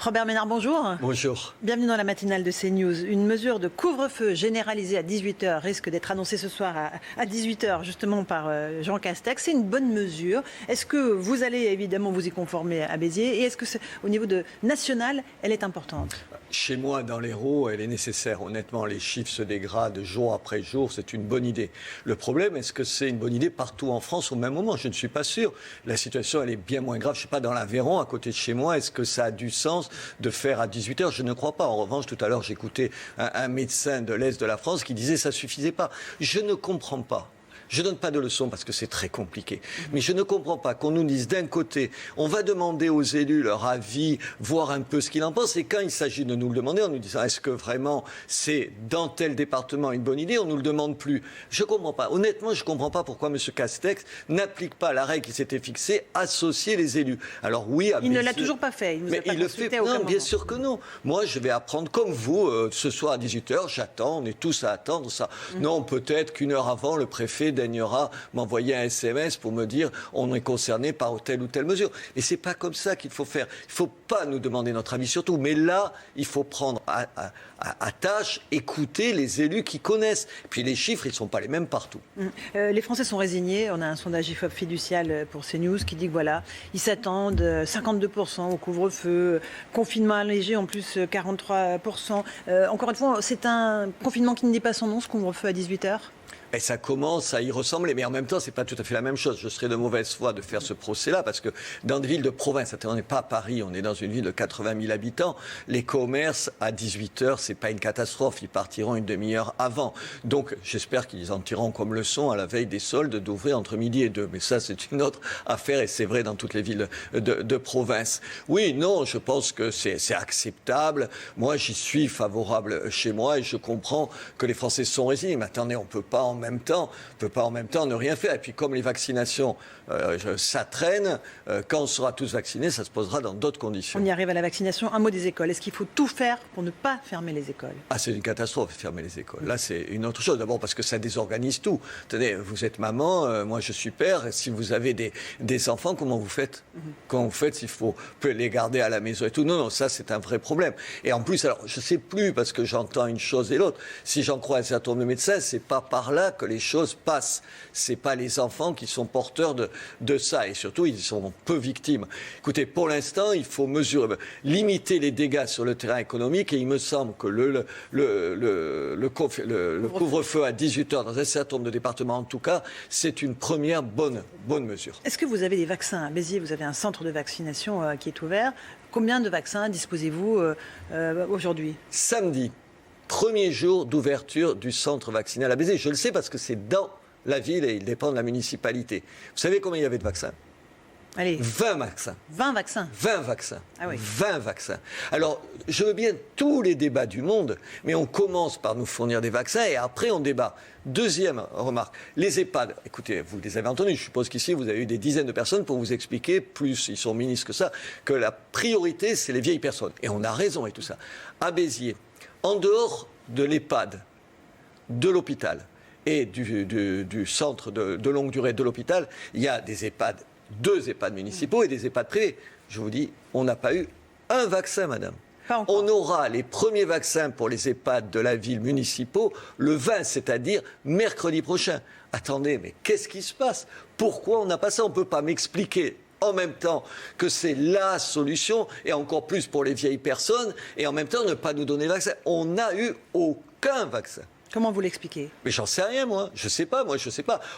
Robert Ménard, bonjour. Bonjour. Bienvenue dans la matinale de CNews. Une mesure de couvre-feu généralisée à 18h risque d'être annoncée ce soir à 18h justement par Jean Castex. C'est une bonne mesure. Est-ce que vous allez évidemment vous y conformer à Béziers et est-ce que au niveau national, elle est importante ? Chez moi, dans l'Hérault, elle est nécessaire. Honnêtement, les chiffres se dégradent jour après jour. C'est une bonne idée. Le problème, est-ce que c'est une bonne idée partout en France au même moment ? Je ne suis pas sûr. La situation, elle est bien moins grave. Je ne sais pas, dans l'Aveyron, à côté de chez moi, est-ce que ça a du sens de faire à 18h ? Je ne crois pas. En revanche, tout à l'heure, j'écoutais un médecin de l'Est de la France qui disait que ça ne suffisait pas. Je ne comprends pas. Je ne donne pas de leçons parce que c'est très compliqué. Mais je ne comprends pas qu'on nous dise d'un côté, on va demander aux élus leur avis, voir un peu ce qu'ils en pensent. Et quand il s'agit de nous le demander, en nous disant est-ce que vraiment c'est dans tel département une bonne idée, on ne nous le demande plus. Je ne comprends pas. Honnêtement, je ne comprends pas pourquoi M. Castex n'applique pas la règle qui s'était fixée, associer les élus. Alors oui, il ne l'a toujours pas fait. Il nous a pas consulté à aucun moment. Bien sûr que non. Moi, je vais apprendre comme vous, ce soir à 18h, j'attends, on est tous à attendre ça. Non, peut-être qu'une heure avant, le préfet daignera m'envoyer un SMS pour me dire on est concerné par telle ou telle mesure. Et c'est pas comme ça qu'il faut faire. Il faut pas nous demander notre avis surtout. Mais là, il faut prendre à tâche, écouter les élus qui connaissent. Puis les chiffres, ils sont pas les mêmes partout. Les Français sont résignés. On a un sondage IFOP fiducial pour CNews qui dit que voilà, ils s'attendent 52% au couvre-feu, confinement allégé en plus 43%. Encore une fois, c'est un confinement qui ne dit pas son nom, ce couvre-feu à 18h. Et ça commence à y ressembler, mais en même temps, c'est pas tout à fait la même chose. Je serais de mauvaise foi de faire ce procès-là, parce que dans des villes de province, on n'est pas à Paris, on est dans une ville de 80 000 habitants, les commerces, à 18h, c'est pas une catastrophe, ils partiront une demi-heure avant. Donc, j'espère qu'ils en tireront comme leçon à la veille des soldes d'ouvrir entre midi et 2. Mais ça, c'est une autre affaire, et c'est vrai dans toutes les villes de province. Oui, non, je pense que c'est acceptable. Moi, j'y suis favorable chez moi, et je comprends que les Français sont résignés. Mais attendez, on peut pas en même temps ne rien faire. Et puis comme les vaccinations, ça traîne, quand on sera tous vaccinés, ça se posera dans d'autres conditions. On y arrive à la vaccination. Un mot des écoles. Est-ce qu'il faut tout faire pour ne pas fermer les écoles ? Ah, c'est une catastrophe, fermer les écoles. Là, c'est une autre chose. D'abord parce que ça désorganise tout. Tenez, vous êtes maman, moi je suis père. Si vous avez des enfants, comment vous faites ? Comment vous faites s'il faut les garder à la maison et tout ? Non, ça c'est un vrai problème. Et en plus, alors je sais plus parce que j'entends une chose et l'autre. Si j'en crois un certain nombre de médecins, c'est pas par là que les choses passent. C'est pas les enfants qui sont porteurs de ça. Et surtout, ils sont peu victimes. Écoutez, pour l'instant, il faut limiter les dégâts sur le terrain économique. Et il me semble que le couvre-feu à 18h dans un certain nombre de départements, en tout cas, c'est une première bonne mesure. Est-ce que vous avez des vaccins ? À Béziers, vous avez un centre de vaccination qui est ouvert. Combien de vaccins disposez-vous aujourd'hui ? Samedi. Premier jour d'ouverture du centre vaccinal à Béziers. Je le sais parce que c'est dans la ville et il dépend de la municipalité. Vous savez combien il y avait de vaccins ? Allez. 20 vaccins. 20 vaccins. 20 vaccins. Ah oui. 20 vaccins. Alors, je veux bien tous les débats du monde, mais on commence par nous fournir des vaccins et après on débat. Deuxième remarque, les EHPAD, écoutez, vous les avez entendus, je suppose qu'ici vous avez eu des dizaines de personnes pour vous expliquer, plus ils sont ministres que ça, que la priorité c'est les vieilles personnes. Et on a raison et tout ça. À Béziers, en dehors de l'EHPAD, de l'hôpital et du centre de longue durée de l'hôpital, il y a des EHPAD, 2 EHPAD municipaux et des EHPAD privés. Je vous dis, on n'a pas eu un vaccin, madame. On aura les premiers vaccins pour les EHPAD de la ville municipaux le 20, c'est-à-dire mercredi prochain. Attendez, mais qu'est-ce qui se passe ? Pourquoi on n'a pas ça ? On ne peut pas m'expliquer en même temps que c'est la solution, et encore plus pour les vieilles personnes, et en même temps ne pas nous donner le vaccin. On n'a eu aucun vaccin. Comment vous l'expliquez ? Mais j'en sais rien, moi. Je sais pas.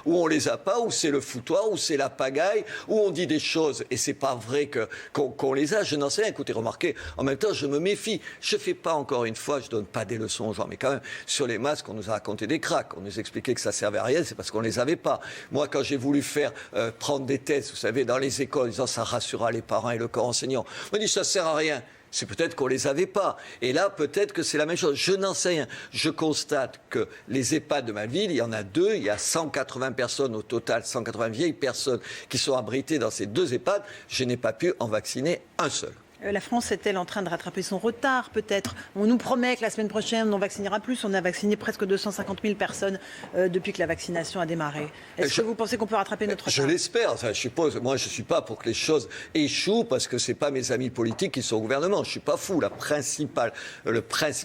Ou on les a pas, ou c'est le foutoir, ou c'est la pagaille, ou on dit des choses et c'est pas vrai qu'on les a. Je n'en sais rien. Écoutez, remarquez, en même temps, je me méfie. Je fais pas, encore une fois, je donne pas des leçons aux gens, mais quand même, sur les masques, on nous a raconté des cracks. On nous expliquait que ça servait à rien, c'est parce qu'on les avait pas. Moi, quand j'ai voulu faire prendre des tests, vous savez, dans les écoles, en disant ça rassurera les parents et le corps enseignant, on m'a dit ça sert à rien. C'est peut-être qu'on ne les avait pas. Et là, peut-être que c'est la même chose. Je n'en sais rien. Je constate que les EHPAD de ma ville, il y en a 2. Il y a 180 personnes au total, 180 vieilles personnes qui sont abritées dans ces 2 EHPAD. Je n'ai pas pu en vacciner un seul. La France est-elle en train de rattraper son retard, peut-être? On nous promet que la semaine prochaine, on vaccinera plus. On a vacciné presque 250 000 personnes depuis que la vaccination a démarré. Est-ce que vous pensez qu'on peut rattraper notre retard? Je l'espère. Enfin, je suppose. Moi, je ne suis pas pour que les choses échouent parce que ce n'est pas mes amis politiques qui sont au gouvernement. Je ne suis pas fou.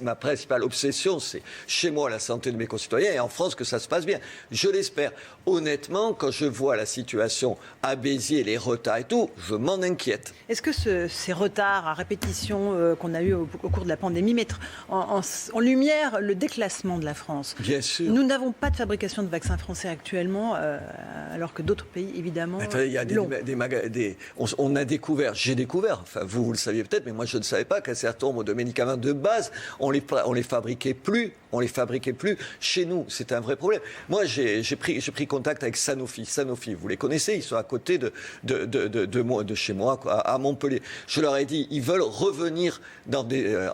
Ma principale obsession, c'est chez moi la santé de mes concitoyens et en France que ça se passe bien. Je l'espère. Honnêtement, quand je vois la situation à Béziers, les retards et tout, je m'en inquiète. Est-ce que ces retards à répétition qu'on a eu au cours de la pandémie mettent en lumière le déclassement de la France? Bien sûr. Nous n'avons pas de fabrication de vaccins français actuellement, alors que d'autres pays, évidemment, il y a on a découvert, j'ai découvert, enfin vous le saviez peut-être, mais moi je ne savais pas qu'un certain nombre de médicaments de base, on les fabriquait plus chez nous. C'est un vrai problème. Moi, j'ai pris contact avec Sanofi. Sanofi, vous les connaissez, ils sont à côté de chez moi, quoi, à Montpellier. Je leur ai dit, ils veulent revenir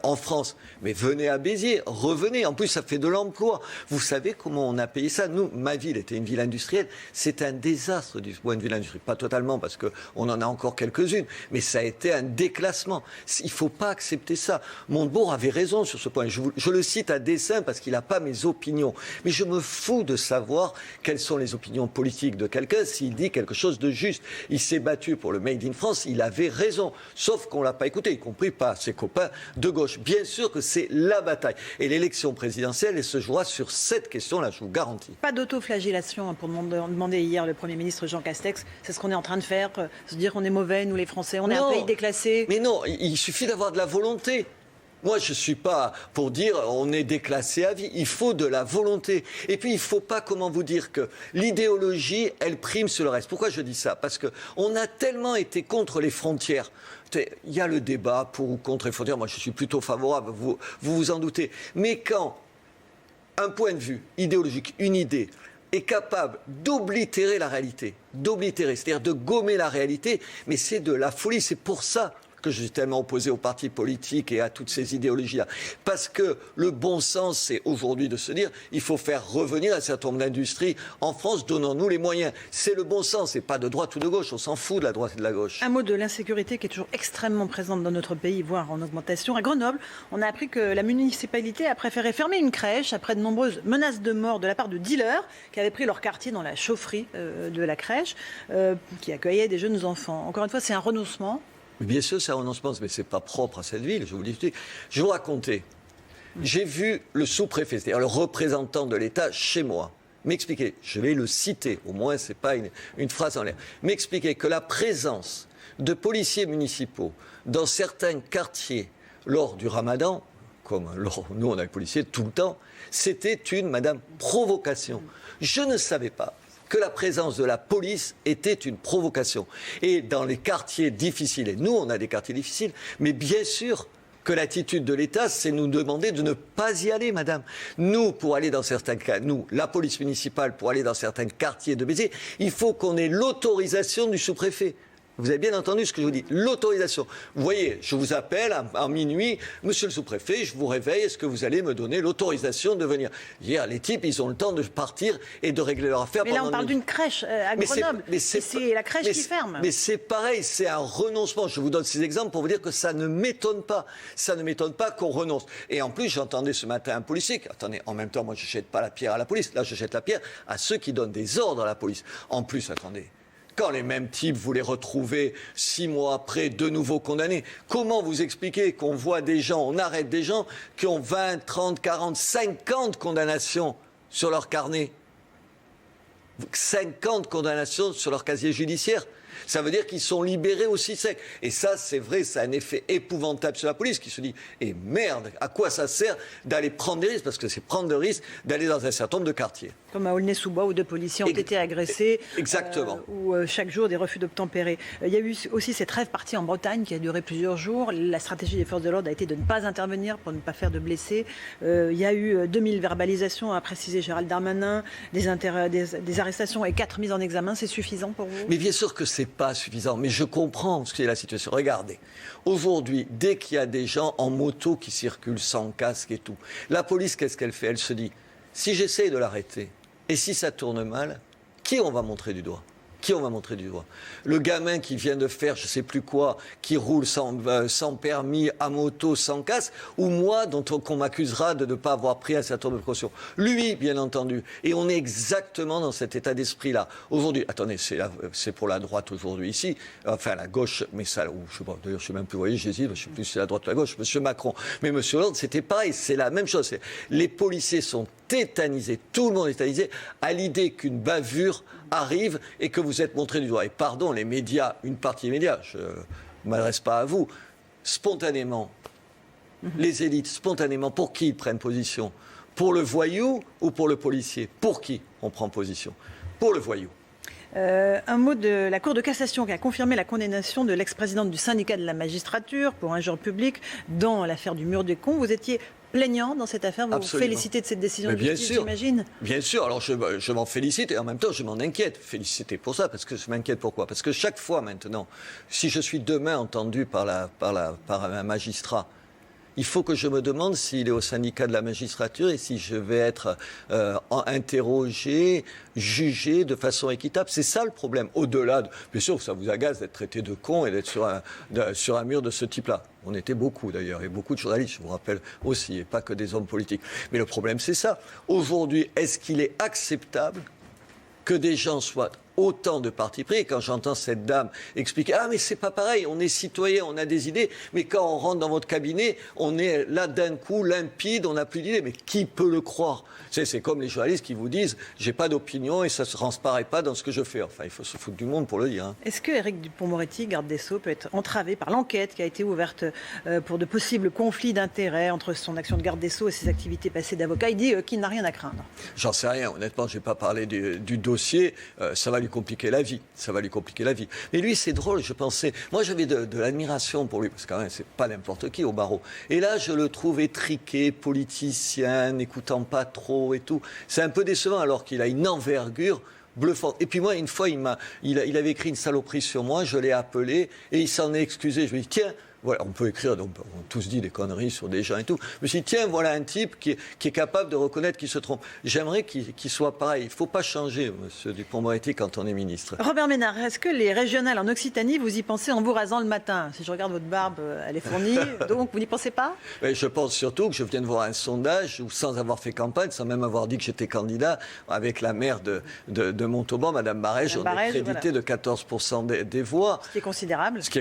en France. Mais venez à Béziers, revenez. En plus, ça fait de l'emploi. Vous savez comment on a payé ça? Nous, ma ville était une ville industrielle. C'est un désastre du point de vue de l'industrie. Pas totalement, parce qu'on en a encore quelques-unes. Mais ça a été un déclassement. Il ne faut pas accepter ça. Montebourg avait raison sur ce point. Je le cite à dessein parce qu'il n'a pas mes opinions. Mais je me fous de savoir quelles sont les opinions politiques de quelqu'un s'il dit quelque chose de juste. Il s'est battu pour le Made in France, il avait raison. Sauf qu'on ne l'a pas écouté, y compris pas ses copains de gauche. Bien sûr que c'est la bataille. Et l'élection présidentielle, elle se jouera sur cette question-là, je vous garantis. Pas d'autoflagellation pour demander hier le Premier ministre Jean Castex. C'est ce qu'on est en train de faire, se dire qu'on est mauvais, nous les Français, on est un pays déclassé. Mais non, il suffit d'avoir de la volonté. Moi, je ne suis pas pour dire on est déclassé à vie. Il faut de la volonté. Et puis, il ne faut pas, comment vous dire, que l'idéologie, elle prime sur le reste. Pourquoi je dis ça? Parce qu'on a tellement été contre les frontières. Il y a le débat pour ou contre les frontières. Moi, je suis plutôt favorable, vous en doutez. Mais quand un point de vue idéologique, une idée, est capable d'oblitérer la réalité, c'est-à-dire de gommer la réalité, mais c'est de la folie. C'est pour ça que je suis tellement opposé aux partis politiques et à toutes ces idéologies-là. Parce que le bon sens, c'est aujourd'hui de se dire il faut faire revenir un certain nombre d'industries en France, donnons-nous les moyens. C'est le bon sens, c'est pas de droite ou de gauche, on s'en fout de la droite et de la gauche. Un mot de l'insécurité qui est toujours extrêmement présente dans notre pays, voire en augmentation. À Grenoble, on a appris que la municipalité a préféré fermer une crèche après de nombreuses menaces de mort de la part de dealers qui avaient pris leur quartier dans la chaufferie de la crèche qui accueillait des jeunes enfants. Encore une fois, c'est un renoncement. Bien sûr, c'est un renoncement, mais ce n'est pas propre à cette ville, je vous le dis. Je vais vous raconter. J'ai vu le sous-préfet, c'est-à-dire le représentant de l'État chez moi, m'expliquer, je vais le citer, au moins ce n'est pas une phrase en l'air, m'expliquer que la présence de policiers municipaux dans certains quartiers lors du Ramadan, comme nous on a les policiers tout le temps, c'était une, madame, provocation. Je ne savais pas que la présence de la police était une provocation. Et dans les quartiers difficiles, et nous on a des quartiers difficiles, mais bien sûr que l'attitude de l'État, c'est nous demander de ne pas y aller, madame. Nous, pour aller dans certains cas, nous, la police municipale, pour aller dans certains quartiers de Béziers, il faut qu'on ait l'autorisation du sous-préfet. Vous avez bien entendu ce que je vous dis, l'autorisation. Vous voyez, je vous appelle à minuit, monsieur le sous-préfet, je vous réveille, est-ce que vous allez me donner l'autorisation de venir? Hier, les types, ils ont le temps de partir et de régler leur affaire. Mais là, on parle d'une crèche à Grenoble, c'est la crèche qui ferme. Mais c'est pareil, c'est un renoncement. Je vous donne ces exemples pour vous dire que ça ne m'étonne pas. Ça ne m'étonne pas qu'on renonce. Et en plus, j'entendais ce matin un policier, attendez, en même temps, moi, je ne jette pas la pierre à la police. Là, je jette la pierre à ceux qui donnent des ordres à la police. En plus, attendez. Quand les mêmes types, vous les retrouvez 6 mois après, de nouveau condamnés, comment vous expliquez qu'on voit des gens, on arrête des gens qui ont 20, 30, 40, 50 condamnations sur leur carnet? 50 condamnations sur leur casier judiciaire. Ça veut dire qu'ils sont libérés aussi secs. Et ça, c'est vrai, ça a un effet épouvantable sur la police qui se dit « Eh merde, à quoi ça sert d'aller prendre des risques ?» Parce que c'est prendre des risques d'aller dans un certain nombre de quartiers. Comme à Aulnay-sous-Bois, où 2 policiers ont été agressés. Exactement. Où chaque jour, des refus d'obtempérer. Il y a eu aussi cette rêve partie en Bretagne qui a duré plusieurs jours. La stratégie des forces de l'ordre a été de ne pas intervenir pour ne pas faire de blessés. Il y a eu 2000 verbalisations, a précisé Gérald Darmanin, des arrestations et 4 mises en examen. C'est suffisant pour vous? Mais bien sûr que c'est pas suffisant, mais je comprends ce qu'est la situation. Regardez, aujourd'hui, dès qu'il y a des gens en moto qui circulent sans casque et tout, la police, qu'est-ce qu'elle fait? Elle se dit, si j'essaye de l'arrêter, et si ça tourne mal, qui on va montrer du doigt? Qui on va montrer du doigt? Le gamin qui vient de faire je ne sais plus quoi, qui roule sans permis, à moto, sans casque, ou moi, qu'on m'accusera de ne pas avoir pris un certain nombre de précautions. Lui, bien entendu. Et on est exactement dans cet état d'esprit-là. Aujourd'hui, attendez, c'est pour la droite aujourd'hui ici, enfin la gauche, mais ça, je sais pas, d'ailleurs, je ne sais même plus, vous voyez, j'hésite, je ne sais plus si c'est la droite ou la gauche, M. Macron. Mais M. Hollande, c'était pareil, c'est la même chose. Les policiers sont tétanisés, tout le monde est tétanisé, à l'idée qu'une bavure arrive et que vous êtes montré du doigt. Et pardon, les médias, une partie des médias, je ne m'adresse pas à vous, spontanément, les élites, spontanément, pour qui ils prennent position? Pour le voyou ou pour le policier? Pour qui on prend position? Pour le voyou. Un mot de la Cour de cassation qui a confirmé la condamnation de l'ex-présidente du syndicat de la magistrature pour injure publique dans l'affaire du mur des cons. Vous étiez plaignant dans cette affaire, vous vous félicitez de cette décision de justice, j'imagine? Bien sûr, alors je m'en félicite et en même temps je m'en inquiète. Féliciter pour ça, parce que je m'inquiète pourquoi? Parce que chaque fois maintenant, si je suis demain entendu par un magistrat, il faut que je me demande s'il est au syndicat de la magistrature et si je vais être interrogé, jugé de façon équitable. C'est ça le problème. Au-delà de... Bien sûr que ça vous agace d'être traité de con et d'être sur un mur de ce type-là. On était beaucoup d'ailleurs, et beaucoup de journalistes, je vous rappelle aussi, et pas que des hommes politiques. Mais le problème, c'est ça. Aujourd'hui, est-ce qu'il est acceptable que des gens soient autant de partis pris? Et quand j'entends cette dame expliquer « Ah, mais c'est pas pareil, on est citoyen, on a des idées, mais quand on rentre dans votre cabinet, on est là d'un coup, limpide, on n'a plus d'idées. » Mais qui peut le croire? C'est comme les journalistes qui vous disent « J'ai pas d'opinion et ça ne se transparaît pas dans ce que je fais. » Enfin, il faut se foutre du monde pour le dire. Est-ce que Éric Dupond-Moretti, garde des Sceaux, peut être entravé par l'enquête qui a été ouverte pour de possibles conflits d'intérêts entre son action de garde des Sceaux et ses activités passées d'avocat? Il dit qu'il n'a rien à craindre. J'en sais rien. Honnêtement, je n'ai pas parlé du dossier. Ça va lui compliquer la vie. Mais lui, c'est drôle, je pensais... Moi, j'avais de l'admiration pour lui, parce que quand même, c'est pas n'importe qui au barreau. Et là, je le trouve étriqué, politicien, n'écoutant pas trop et tout. C'est un peu décevant, alors qu'il a une envergure bluffante. Et puis moi, une fois, il avait écrit une saloperie sur moi, je l'ai appelé, et il s'en est excusé. Je lui ai dit, tiens... Voilà, on peut écrire, donc on tous dit des conneries sur des gens et tout. Je me suis dit, tiens, voilà un type qui est capable de reconnaître qu'il se trompe. J'aimerais qu'il soit pareil. Il ne faut pas changer, M. Dupond-Moretti, quand on est ministre. Robert Ménard, est-ce que les régionales en Occitanie, vous y pensez en vous rasant le matin? Si je regarde votre barbe, elle est fournie, donc vous n'y pensez pas? Je pense surtout que je viens de voir un sondage où, sans avoir fait campagne, sans même avoir dit que j'étais candidat, avec la maire de Montauban, Mme Barège, on est crédité de 14% des voix. Ce qui est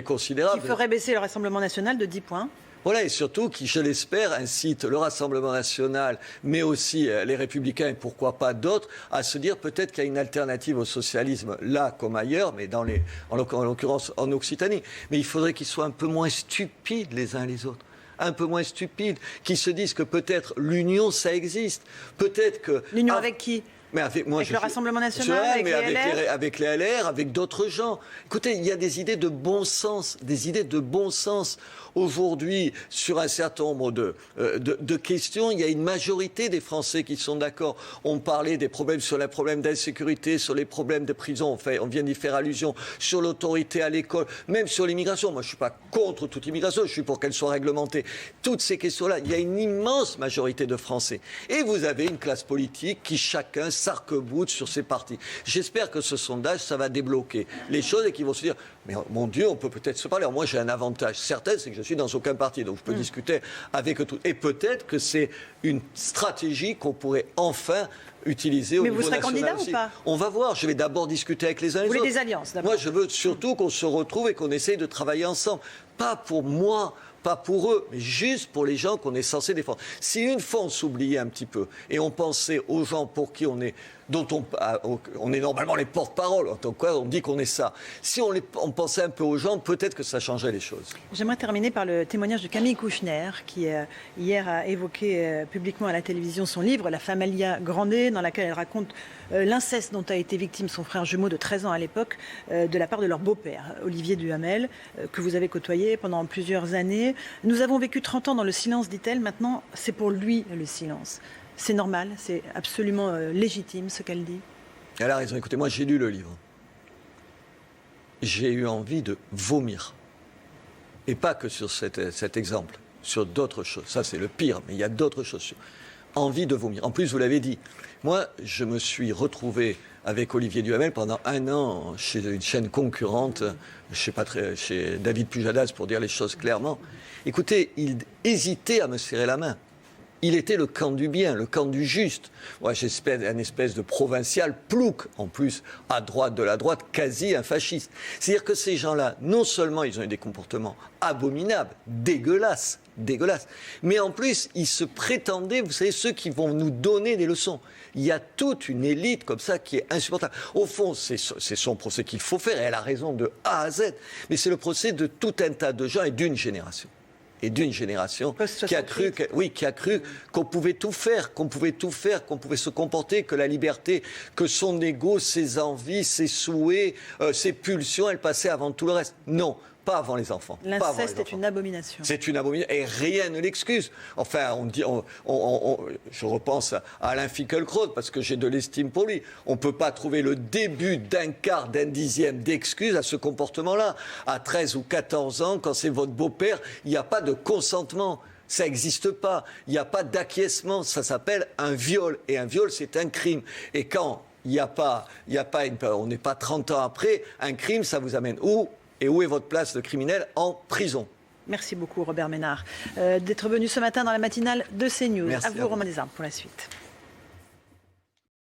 considérable. Qui ferait baisser le Rassemblement national de 10 points. Voilà, et surtout qui, je l'espère, incite le Rassemblement national, mais aussi les Républicains et pourquoi pas d'autres, à se dire peut-être qu'il y a une alternative au socialisme, là comme ailleurs, mais en l'occurrence en Occitanie. Mais il faudrait qu'ils soient un peu moins stupides les uns les autres. Un peu moins stupides, qui se disent que peut-être l'union, ça existe. Peut-être que... L'union avec qui? Mais avec le Rassemblement national, avec les LR, avec d'autres gens. Écoutez, il y a des idées de bon sens, Aujourd'hui, sur un certain nombre de questions, il y a une majorité des Français qui sont d'accord. On parlait des problèmes sur les problèmes d'insécurité, sur les problèmes de prison, on vient d'y faire allusion, sur l'autorité à l'école, même sur l'immigration. Moi, je ne suis pas contre toute immigration, je suis pour qu'elle soit réglementée. Toutes ces questions-là, il y a une immense majorité de Français. Et vous avez une classe politique qui, chacun, s'arc-boute sur ses partis. J'espère que ce sondage, ça va débloquer les choses et qu'ils vont se dire, mais mon Dieu, on peut peut-être se parler. Alors moi, j'ai un avantage certain, c'est que je suis dans aucun parti, donc je peux discuter avec tout. Et peut-être que c'est une stratégie qu'on pourrait enfin utiliser au niveau national. Mais vous serez candidat aussi. Ou pas? On va voir. Je vais d'abord discuter avec les uns et les autres. Vous voulez des alliances d'abord? Moi, je veux surtout qu'on se retrouve et qu'on essaye de travailler ensemble. Pas pour moi, pas pour eux, mais juste pour les gens qu'on est censé défendre. Si une fois on s'oubliait un petit peu et on pensait aux gens pour qui on est, dont on est normalement les porte-parole, en tant que quoi on dit qu'on est ça. Si on pensait un peu aux gens, peut-être que ça changerait les choses. J'aimerais terminer par le témoignage de Camille Kouchner, qui hier a évoqué publiquement à la télévision son livre « La Familia Grande », dans laquelle elle raconte l'inceste dont a été victime son frère jumeau de 13 ans à l'époque, de la part de leur beau-père, Olivier Duhamel, que vous avez côtoyé pendant plusieurs années. Nous avons vécu 30 ans dans le silence, dit-elle. Maintenant, c'est pour lui le silence. C'est normal, c'est absolument légitime ce qu'elle dit. Elle a raison. Écoutez, moi j'ai lu le livre. J'ai eu envie de vomir. Et pas que sur cet exemple, sur d'autres choses. Ça c'est le pire, mais il y a d'autres choses. Envie de vomir. En plus, vous l'avez dit, moi je me suis retrouvé avec Olivier Duhamel pendant 1 an chez une chaîne concurrente, chez David Pujadas, pour dire les choses clairement. Écoutez, il hésitait à me serrer la main. Il était le camp du bien, le camp du juste. Moi, j'espère un espèce de provincial plouc, en plus, à droite de la droite, quasi un fasciste. C'est-à-dire que ces gens-là, non seulement ils ont eu des comportements abominables, dégueulasses, mais en plus, ils se prétendaient, vous savez, ceux qui vont nous donner des leçons. Il y a toute une élite comme ça qui est insupportable. Au fond, c'est son procès qu'il faut faire, et elle a raison de A à Z. Mais c'est le procès de tout un tas de gens et d'une génération. Qui a cru qu'on pouvait tout faire, qu'on pouvait se comporter, que la liberté, que son ego, ses envies, ses souhaits, ses pulsions, elles passaient avant tout le reste. Non. Pas avant les enfants. L'inceste est une abomination. C'est une abomination et rien ne l'excuse. Enfin, je repense à Alain Finkielkraut parce que j'ai de l'estime pour lui. On ne peut pas trouver le début d'un quart, d'un dixième d'excuse à ce comportement-là. À 13 ou 14 ans, quand c'est votre beau-père, il n'y a pas de consentement. Ça n'existe pas. Il n'y a pas d'acquiescement. Ça s'appelle un viol. Et un viol, c'est un crime. Et quand on n'est pas 30 ans après, un crime, ça vous amène où ? Et où est votre place de criminel ? En prison. Merci beaucoup Robert Ménard d'être venu ce matin dans la matinale de CNews. Merci à vous Romain Desarmes pour la suite.